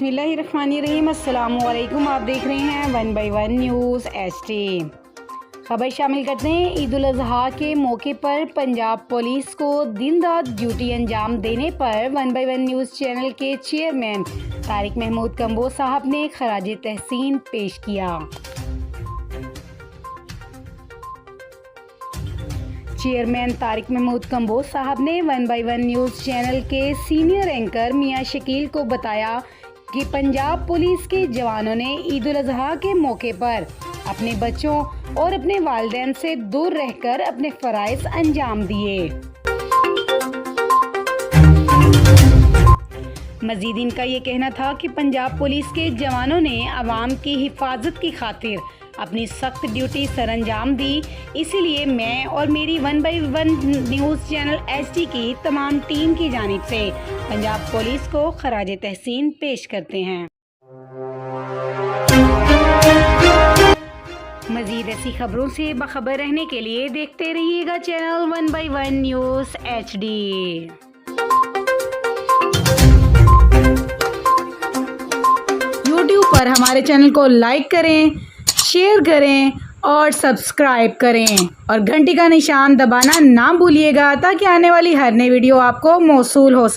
बिस्मिल्लाहिर्रहमानिर्रहीम। अस्सलामुअलैकुम। आप देख रहे हैं 1 बाय 1 न्यूज़ HD। खबर शामिल करते हैं। ईद उल अज़हा के मौके पर पंजाब पुलिस को दिन रात ड्यूटी अंजाम देने पर 1 बाय 1 न्यूज़ चैनल के चेयरमैन तारिक महमूद कंबो साहब ने खराज तहसीन पेश किया। चेयरमैन तारिक महमूद कंबो साहब ने 1 बाय 1 न्यूज़ चैनल के सीनियर एंकर मियां शकील को बताया कि पंजाब पुलिस के जवानों ने ईद उल अज़हा के मौके पर अपने बच्चों और अपने वालिदैन से दूर रहकर अपने फ़राइज़ अंजाम दिए। मज़ीद इनका ये कहना था कि पंजाब पुलिस के जवानों ने आवाम की हिफाजत की खातिर अपनी सख्त ड्यूटी सरअंजाम दी। इसीलिए मैं और मेरी 1 बाय 1 न्यूज़ चैनल HD की तमाम टीम की जानिब से पंजाब पुलिस को खराज तहसीन पेश करते हैं। मज़ीद ऐसी खबरों से बाखबर रहने के लिए देखते रहिएगा channel 1 by 1 news HD। YouTube पर हमारे चैनल को लाइक करें, शेयर करें और सब्सक्राइब करें और घंटी का निशान दबाना ना भूलिएगा ताकि आने वाली हर नई वीडियो आपको मौसूल हो सके।